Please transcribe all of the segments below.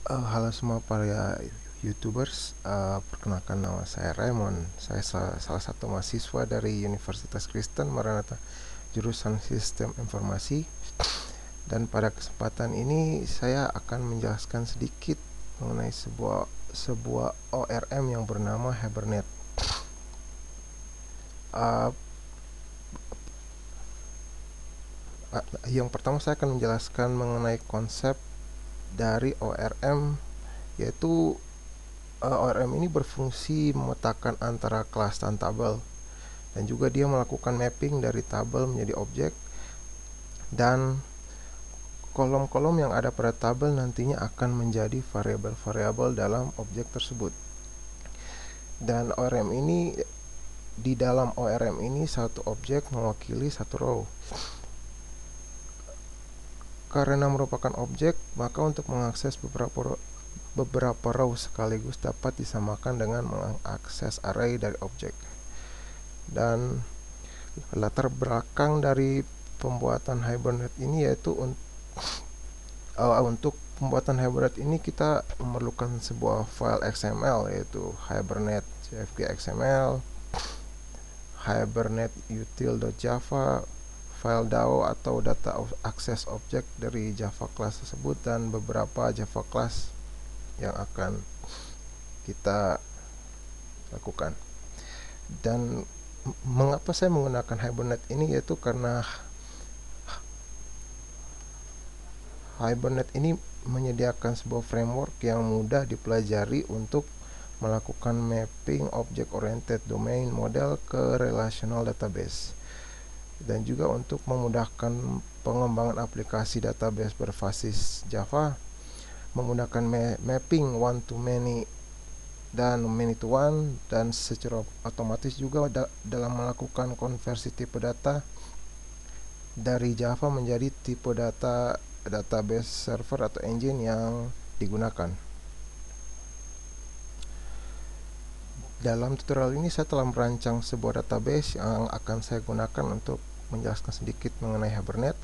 Halo semua para YouTubers, perkenalkan nama saya Raymond. Saya salah satu mahasiswa dari Universitas Kristen Maranatha, jurusan Sistem Informasi. Dan pada kesempatan ini saya akan menjelaskan sedikit mengenai sebuah ORM yang bernama Hibernate. Uh, yang pertama saya akan menjelaskan mengenai konsep dari ORM, yaitu ORM ini berfungsi memetakan antara kelas dan tabel, dan juga dia melakukan mapping dari tabel menjadi objek, dan kolom-kolom yang ada pada tabel nantinya akan menjadi variabel-variabel dalam objek tersebut. Dan di dalam ORM ini satu objek mewakili satu row. Karena merupakan objek, maka untuk mengakses beberapa row sekaligus dapat disamakan dengan mengakses array dari objek. Dan latar belakang dari pembuatan Hibernate ini yaitu untuk pembuatan Hibernate ini kita memerlukan sebuah file XML, yaitu Hibernate CFG XML, Hibernate util.java, file DAO atau data access object dari Java class tersebut, dan beberapa Java class yang akan kita lakukan. Dan mengapa saya menggunakan Hibernate ini, yaitu karena Hibernate ini menyediakan sebuah framework yang mudah dipelajari untuk melakukan mapping object-oriented domain model ke relational database, dan juga untuk memudahkan pengembangan aplikasi database berbasis Java menggunakan mapping one to many dan many to one, dan secara otomatis juga dalam melakukan konversi tipe data dari Java menjadi tipe database server atau engine yang digunakan. Dalam tutorial ini saya telah merancang sebuah database yang akan saya gunakan untuk menjelaskan sedikit mengenai Hibernate.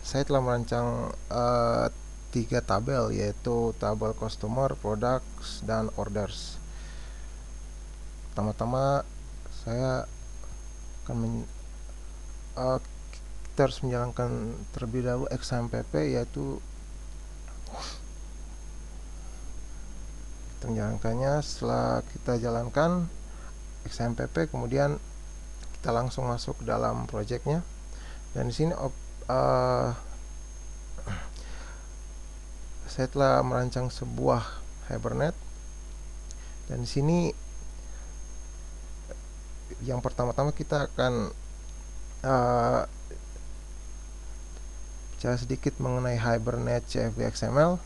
Saya telah merancang 3 tabel, yaitu tabel customer, products, dan orders. Pertama-tama saya akan kita harus menjalankan terlebih dahulu XAMPP, yaitu kita menjalankannya. Setelah kita jalankan XAMPP, kemudian kita langsung masuk ke dalam projectnya. Dan di sini saya telah merancang sebuah Hibernate, dan di sini yang pertama-tama kita akan bicara sedikit mengenai Hibernate CFG XML,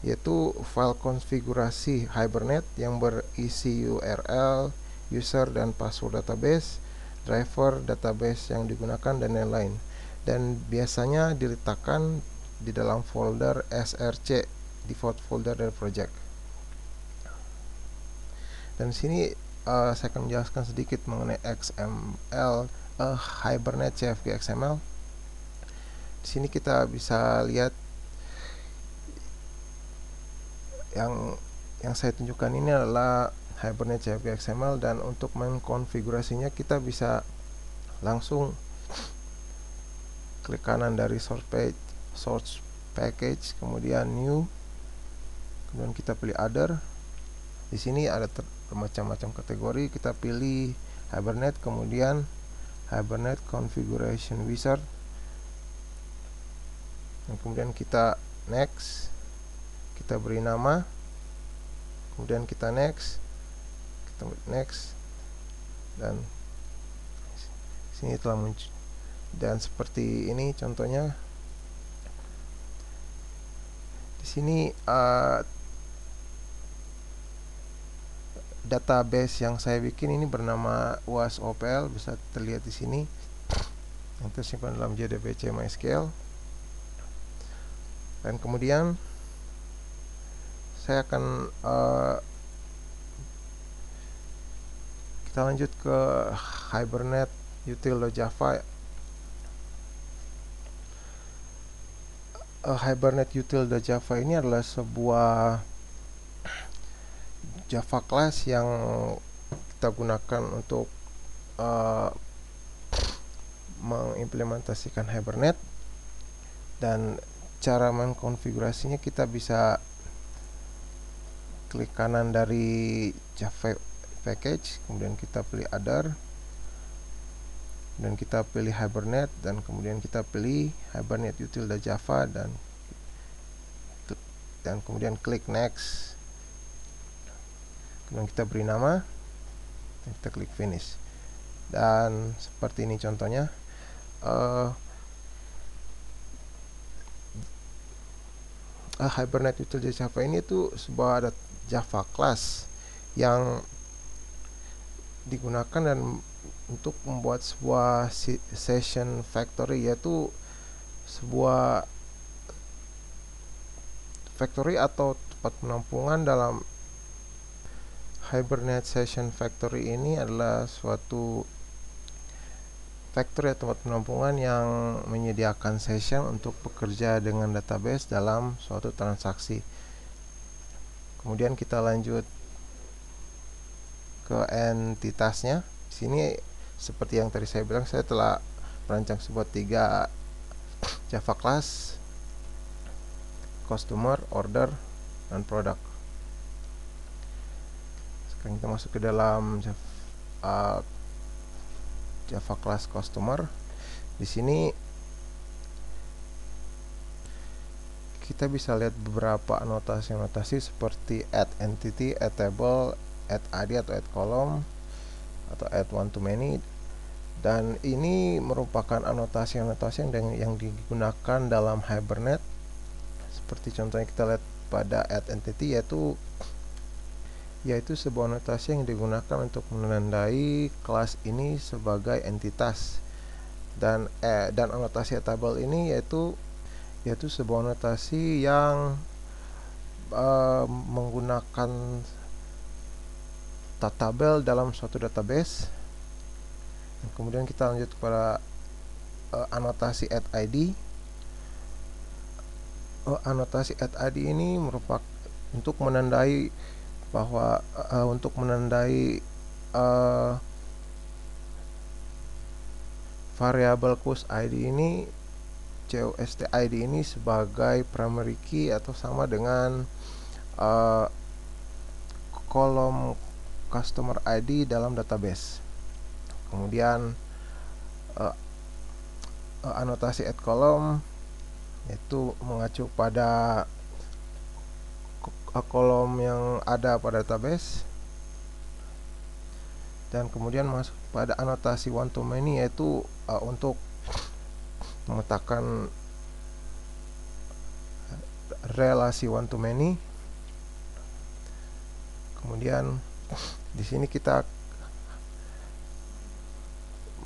yaitu file konfigurasi Hibernate yang berisi URL, user dan password database, driver database yang digunakan, dan lain-lain. Dan biasanya diletakkan di dalam folder src, default folder dari project. Dan sini saya akan menjelaskan sedikit mengenai XML, Hibernate CFG XML. Di sini kita bisa lihat yang saya tunjukkan ini adalah Hibernate CFG XML, dan untuk mengkonfigurasinya kita bisa langsung klik kanan dari source package, kemudian new, kemudian kita pilih other. Di sini ada bermacam-macam kategori. Kita pilih Hibernate, kemudian Hibernate configuration wizard, dan kemudian kita next, kita beri nama, kemudian kita next, dan sini telah muncul. Dan seperti ini contohnya. Di sini database yang saya bikin ini bernama UASOPL, bisa terlihat di sini, yang tersimpan dalam JDBC MySQL. Dan kemudian saya akan kita lanjut ke Hibernate util.java. Hibernate util.java ini adalah sebuah Java class yang kita gunakan untuk mengimplementasikan Hibernate, dan cara mengkonfigurasinya kita bisa klik kanan dari Java package, kemudian kita pilih other, dan kita pilih Hibernate, dan kemudian kita pilih Hibernate util.java, dan kemudian klik next, kemudian kita beri nama dan kita klik finish. Dan seperti ini contohnya. Hibernate util.java ini tuh sebuah Java class yang digunakan dan untuk membuat sebuah session factory, yaitu sebuah factory atau tempat penampungan. Dalam Hibernate Session Factory ini adalah suatu factory atau tempat penampungan yang menyediakan session untuk bekerja dengan database dalam suatu transaksi. Kemudian kita lanjut ke entitasnya. Di sini seperti yang tadi saya bilang, saya telah merancang sebuah 3 Java class: customer, order, dan product. Sekarang kita masuk ke dalam Java class customer. Di sini kita bisa lihat beberapa anotasi seperti add entity, add table, add id atau add column, atau add one to many. Dan ini merupakan anotasi-anotasi yang digunakan dalam Hibernate. Seperti contohnya kita lihat pada add entity, yaitu sebuah anotasi yang digunakan untuk menandai kelas ini sebagai entitas. Dan anotasi table ini yaitu sebuah anotasi yang menggunakan tabel dalam suatu database. Dan kemudian kita lanjut kepada anotasi add id. Anotasi add id ini merupakan untuk menandai bahwa variabel cust id ini sebagai primary key atau sama dengan kolom customer ID dalam database. Kemudian anotasi add column yaitu mengacu pada kolom yang ada pada database. Dan kemudian masuk pada anotasi one to many, yaitu untuk memetakan relasi one to many. Kemudian di sini kita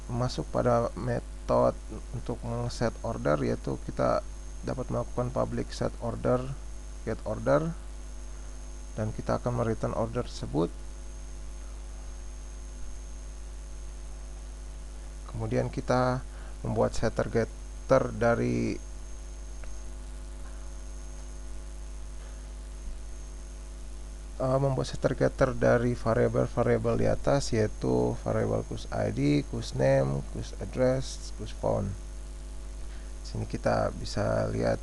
masuk pada metode untuk set order, yaitu kita dapat melakukan public set order, get order, dan kita akan mereturn order tersebut. Kemudian kita membuat setter getter dari variabel di atas, yaitu variabel cust id, cust name, cust address, cust phone. Sini kita bisa lihat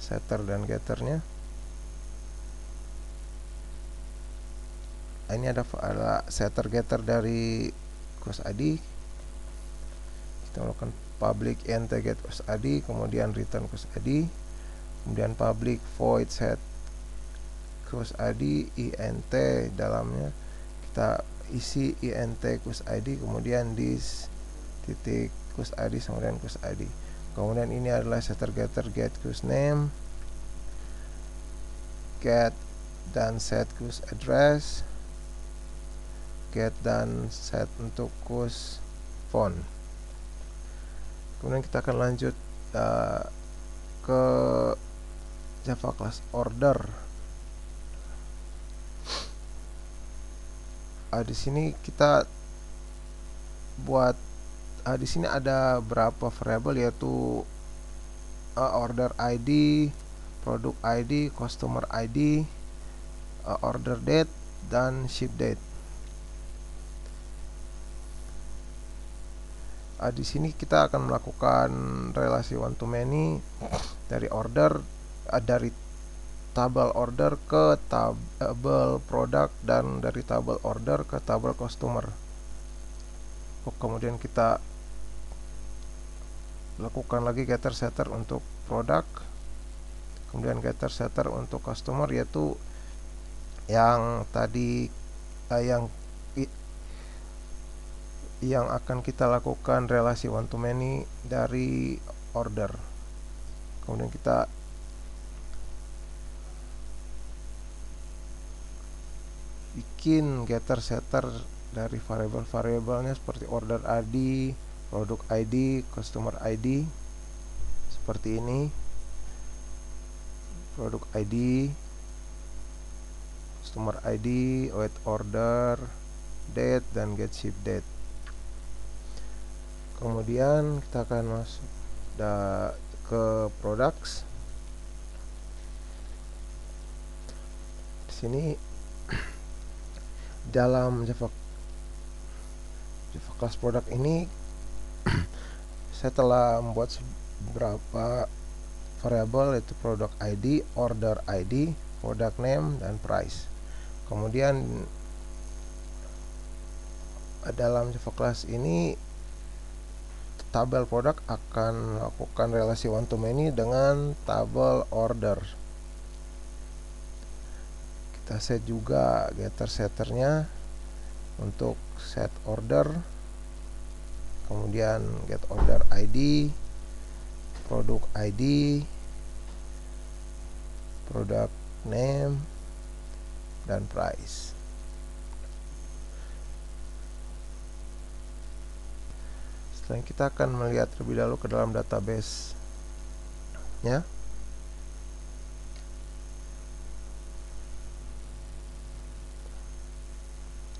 setter dan getternya. Ini ada setter getter dari cust id. Kita melakukan public int get cust id, kemudian return cust id, kemudian public void set cust id int, dalamnya kita isi int cust id, kemudian this titik cust id sama dengan cust id. Kemudian ini adalah setter getter get cust name, get dan set cust address, get dan set untuk cust phone. Kemudian kita akan lanjut ke Java class order. Di sini kita buat di sini ada berapa variabel, yaitu order ID, product ID, customer ID, order date, dan ship date. Di sini kita akan melakukan relasi one to many dari order, dari tabel order ke tabel produk, dan dari tabel order ke tabel customer. Kemudian kita lakukan lagi getter setter untuk produk, kemudian getter setter untuk customer, yaitu yang tadi yang akan kita lakukan relasi one to many dari order. Kemudian kita bikin getter setter dari variabel-variabelnya seperti order ID, product ID, customer ID, seperti ini. Product ID, customer ID, await order, date, dan get ship date. Kemudian kita akan masuk ke products. Di sini dalam Java class product ini saya telah membuat beberapa variabel, yaitu product ID, order ID, product name, dan price. Kemudian dalam Java class ini tabel produk akan melakukan relasi one to many dengan tabel order. Kita set juga getter setternya untuk set order, kemudian get order ID, product ID, product name, dan price. Selanjutnya kita akan melihat terlebih dahulu ke dalam database nya.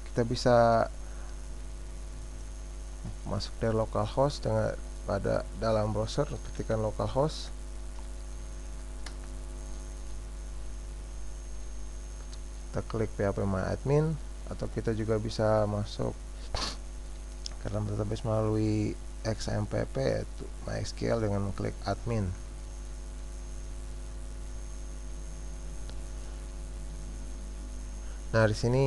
Kita bisa masuk dari localhost dengan pada dalam browser, ketikkan localhost. Kita klik phpMyAdmin, atau kita juga bisa masuk ke dalam database melalui XMPP, yaitu MySQL, dengan klik admin. Nah, di sini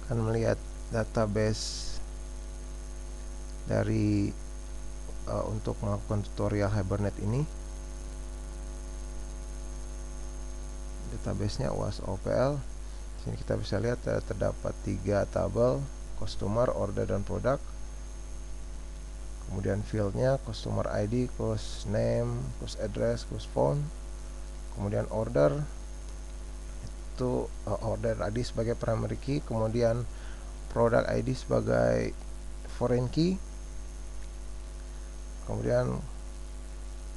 akan melihat database dari untuk melakukan tutorial Hibernate ini. Database-nya UAS-OPL. Di sini kita bisa lihat terdapat 3 tabel: customer, order, dan produk. Kemudian fieldnya customer ID, cost name, cost address, cost phone. Kemudian order itu order ID sebagai primary key, kemudian product ID sebagai foreign key, kemudian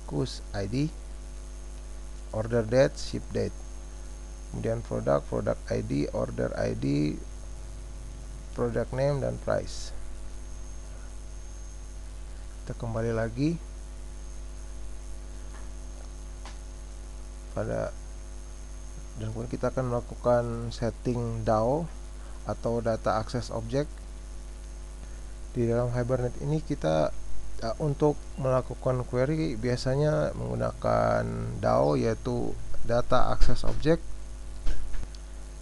cost ID, order date, ship date, kemudian product ID, order ID, product name, dan price. Kita kembali lagi dan kemudian kita akan melakukan setting DAO atau data access object. Di dalam Hibernate ini kita untuk melakukan query biasanya menggunakan DAO, yaitu data access object,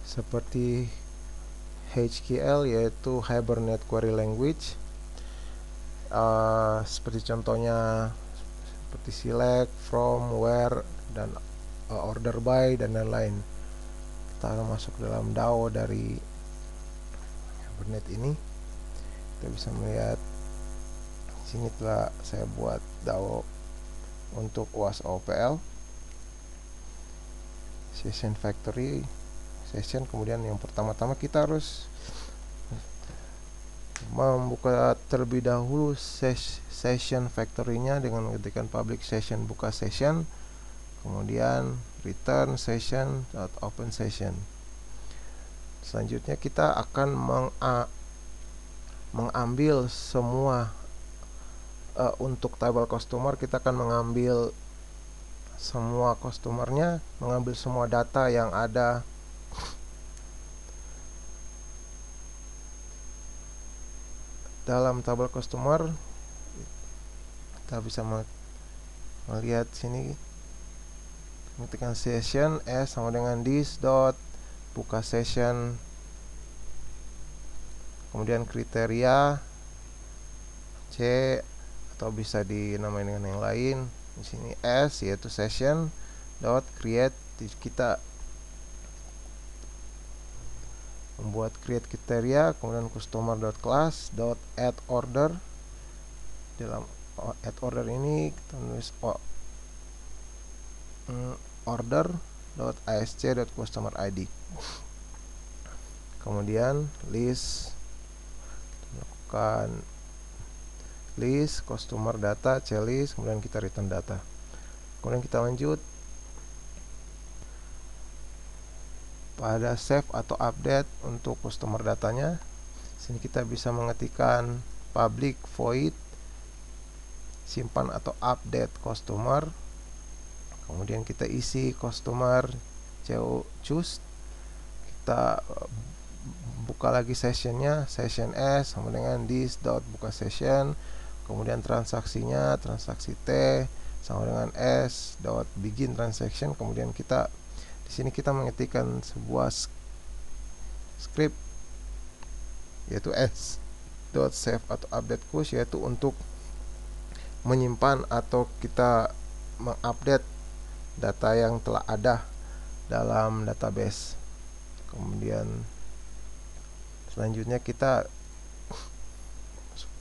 seperti HQL, yaitu Hibernate Query Language, seperti contohnya seperti select, from, where, dan order by, dan lain-lain. Kita akan masuk dalam DAO dari Hibernate ini. Kita bisa melihat sini telah saya buat DAO untuk UAS-OPL, session factory, session. Kemudian yang pertama-tama kita harus membuka terlebih dahulu session factory-nya dengan mengetikkan public session buka session, kemudian return session open session. Selanjutnya kita akan mengambil semua untuk tabel customer kita akan mengambil semua customernya, mengambil semua data yang ada dalam tabel customer. Kita bisa melihat sini, ketikkan session s sama dengan this dot buka session, kemudian kriteria C atau bisa dinamain dengan yang lain. Di sini S yaitu session dot create, kita membuat create kriteria, kemudian customer dot class dot add order. Dalam add order ini kita menulis order dot asc dot customer id, kemudian list, melakukan list customer data clist, kemudian kita return data. Kemudian kita lanjut pada save atau update untuk customer datanya. Sini kita bisa mengetikkan public void simpan atau update customer, kemudian kita isi customer choose, kita buka lagi sessionnya, session s sama dengan this dot buka session, kemudian transaksinya transaksi T sama dengan s dot begin transaction. Kemudian kita di sini kita mengetikkan sebuah script yaitu s dot save atau update push, yaitu untuk menyimpan atau kita mengupdate data yang telah ada dalam database. Kemudian selanjutnya kita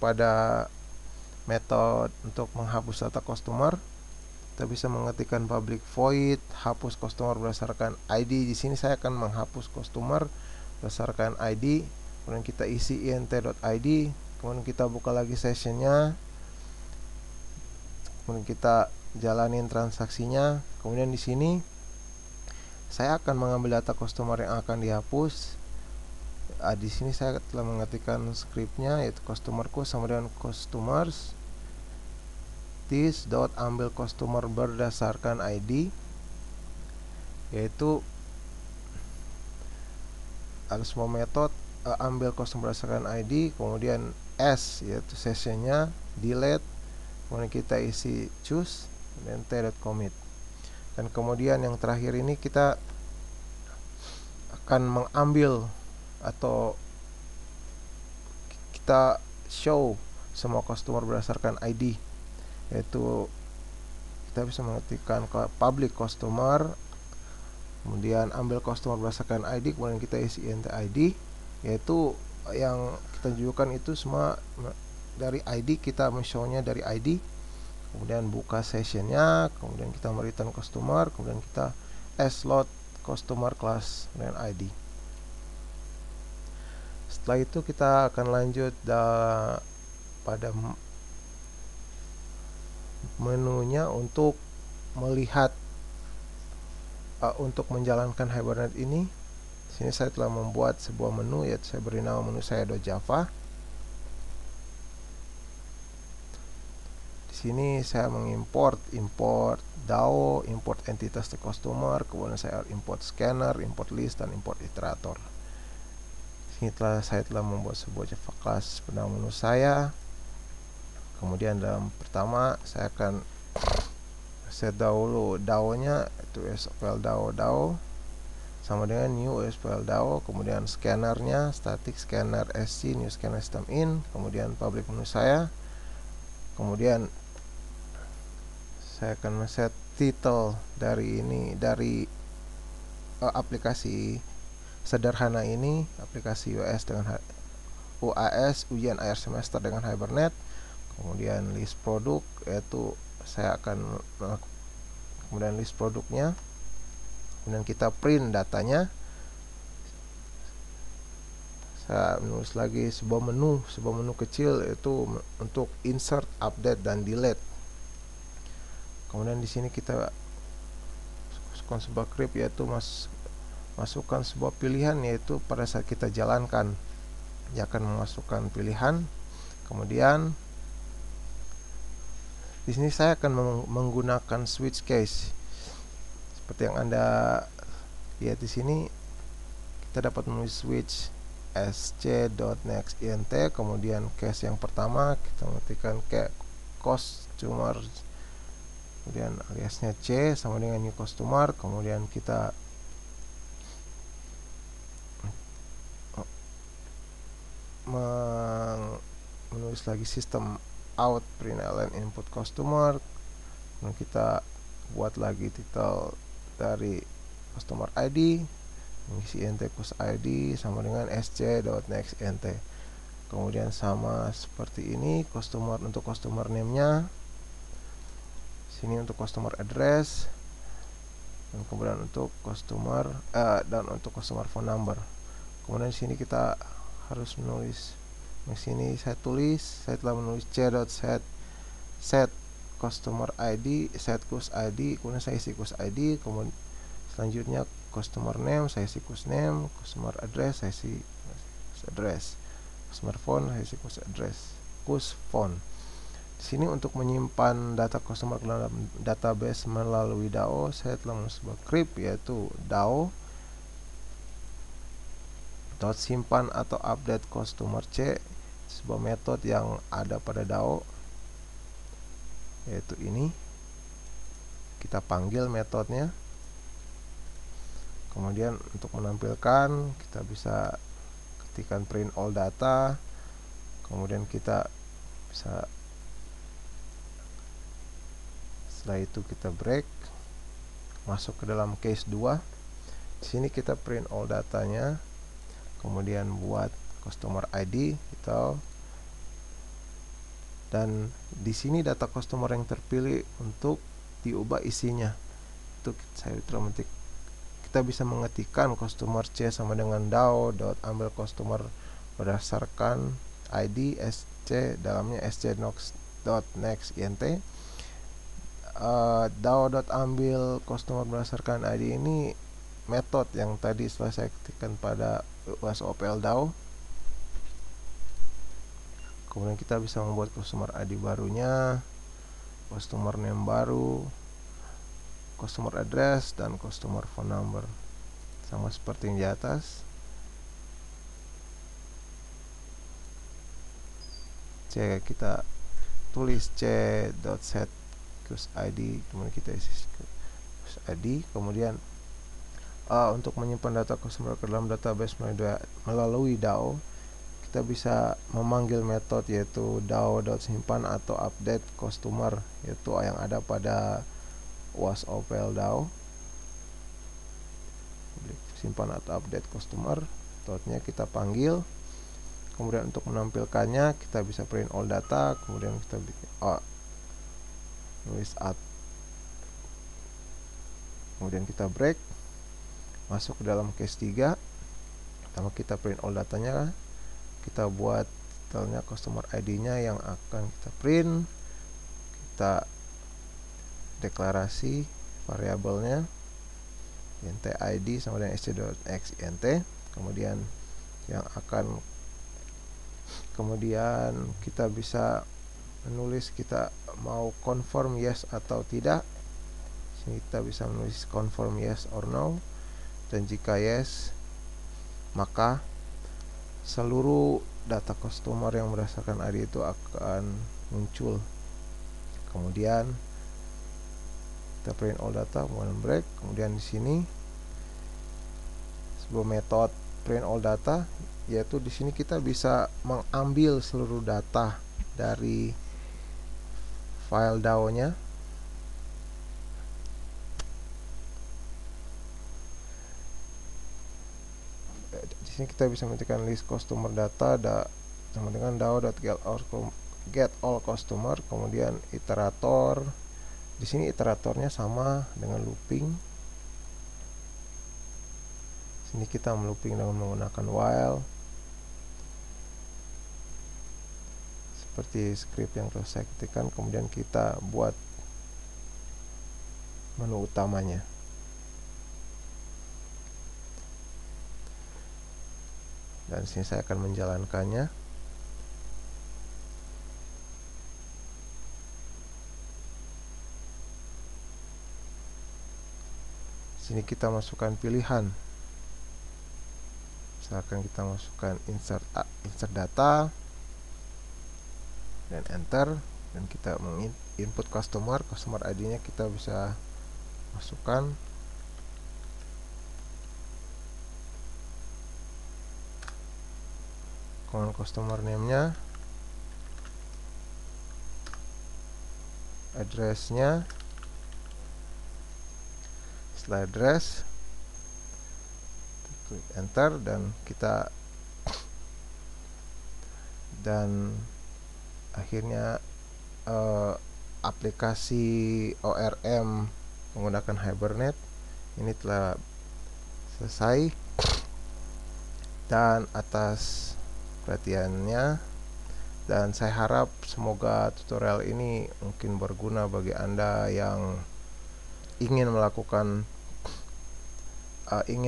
pada metode untuk menghapus data customer, kita bisa mengetikkan public void hapus customer berdasarkan ID. Di sini saya akan menghapus customer berdasarkan ID. Kemudian kita isi int.id, kemudian kita buka lagi sessionnya, kemudian kita jalanin transaksinya. Kemudian di sini saya akan mengambil data customer yang akan dihapus. Di sini saya telah mengetikkan scriptnya yaitu customerku sama dengan customers this dot ambil customer berdasarkan ID, yaitu ada semua metode ambil customer berdasarkan ID, kemudian s yaitu sessionnya, delete, kemudian kita isi choose dan t.commit. Dan kemudian yang terakhir ini kita akan mengambil atau kita show semua customer berdasarkan ID, yaitu kita bisa mengetikkan public customer, kemudian ambil customer berdasarkan ID, kemudian kita isi int ID, yaitu yang kita tunjukkan itu semua dari ID, kita men-show-nya dari ID. Kemudian buka sessionnya, kemudian kita return customer, kemudian kita load customer class dengan ID. Setelah itu kita akan lanjut pada menunya untuk melihat untuk menjalankan Hibernate ini. Di sini saya telah membuat sebuah menu, yaitu saya beri nama menu saya .java. Di sini saya mengimport DAO, import entitas the customer, kemudian saya import scanner, import list, dan import iterator. Di sini saya telah membuat sebuah Java class bernama menu saya. Kemudian dalam pertama saya akan set dahulu DAO-nya, itu SQL DAO sama dengan new SQL DAO, kemudian scannernya static scanner sc new scanner system in, kemudian public menu saya. Kemudian saya akan set title dari aplikasi sederhana ini, aplikasi UAS ujian akhir semester dengan Hibernate. Kemudian list produk, yaitu saya akan kemudian list produknya, kemudian kita print datanya. Saya menulis lagi sebuah menu kecil, yaitu untuk insert, update, dan delete. Kemudian di sini kita masukkan sebuah script, yaitu masukkan sebuah pilihan, yaitu pada saat kita jalankan dia akan memasukkan pilihan. Kemudian Di sini saya akan menggunakan switch case. Seperti yang Anda lihat di sini, kita dapat menulis switch sc.nextInt, kemudian case yang pertama kita mengetikkan kayak customer, kemudian aliasnya C sama dengan new customer, kemudian kita menulis lagi sistem out println input customer, dan kita buat lagi title dari customer ID, mengisi int plus ID sama dengan sc.nextInt. Kemudian sama seperti ini customer untuk customer name-nya, sini untuk customer address, dan kemudian untuk customer phone number. Kemudian di sini kita harus menulis, di sini saya telah menulis c.set customer ID, set cus ID, kemudian saya isi cus ID, kemudian selanjutnya customer name saya isi cus name, customer address saya isi cus address, customer phone saya isi cus address, cus phone. Di sini untuk menyimpan data customer ke dalam database melalui DAO, saya telah menulis sebuah script yaitu DAO simpan atau update customer C, sebuah metode yang ada pada DAO, yaitu ini. Kita panggil metodenya. Kemudian untuk menampilkan kita bisa ketikkan print all data, kemudian kita bisa, setelah itu kita break masuk ke dalam case 2. Di sini kita print all datanya, kemudian buat customer ID gitu, dan di sini data customer yang terpilih untuk diubah isinya. Itu saya telah mengetik, kita bisa mengetikkan customer C sama dengan DAO.ambil customer berdasarkan ID sc, dalamnya sc.nextInt. DAO.ambil customer berdasarkan ID ini metode yang tadi setelah saya ketikkan pada wasopl DAO. Kemudian kita bisa membuat customer ID barunya, customer name baru, customer address, dan customer phone number, sama seperti yang di atas. Kita tulis c.set cus ID, kemudian kita isi cus ID, kemudian untuk menyimpan data customer ke dalam database melalui DAO, kita bisa memanggil metode yaitu DAO.simpan atau update customer, yaitu yang ada pada wasopl DAO. Simpan atau update customer, metodenya kita panggil. Kemudian untuk menampilkannya kita bisa print all data, kemudian kita bikin nulis add, kemudian kita break masuk ke dalam case 3. Pertama kita print all datanya, kita buat titelnya customer ID-nya yang akan kita print, kita deklarasi variabelnya int ID sama dengan sc.nextInt, kemudian kita bisa menulis kita mau confirm yes atau tidak. Sini kita bisa menulis confirm yes or no, dan jika yes maka seluruh data customer yang berdasarkan ID itu akan muncul. Kemudian kita print all data, kemudian break. Kemudian di sini sebuah metode print all data, yaitu di sini kita bisa mengambil seluruh data dari file DAO-nya. Di sini kita bisa mengetikkan list customer data sama dengan DAO.get all customer, kemudian iterator. Di sini iteratornya sama dengan looping. Sini kita melooping dengan menggunakan while, seperti script yang telah saya ketikkan. Kemudian kita buat menu utamanya. Dan sini saya akan menjalankannya. Sini kita masukkan pilihan, misalkan kita masukkan insert data dan enter, dan kita input customer ID-nya kita bisa masukkan. Kemudian customer name-nya, address-nya. Setelah address, klik enter, dan akhirnya aplikasi ORM menggunakan Hibernate ini telah selesai. Dan atas perhatiannya, dan saya harap semoga tutorial ini mungkin berguna bagi Anda yang ingin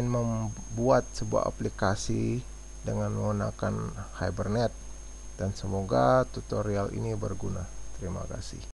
membuat sebuah aplikasi dengan menggunakan Hibernate, dan semoga tutorial ini berguna. Terima kasih.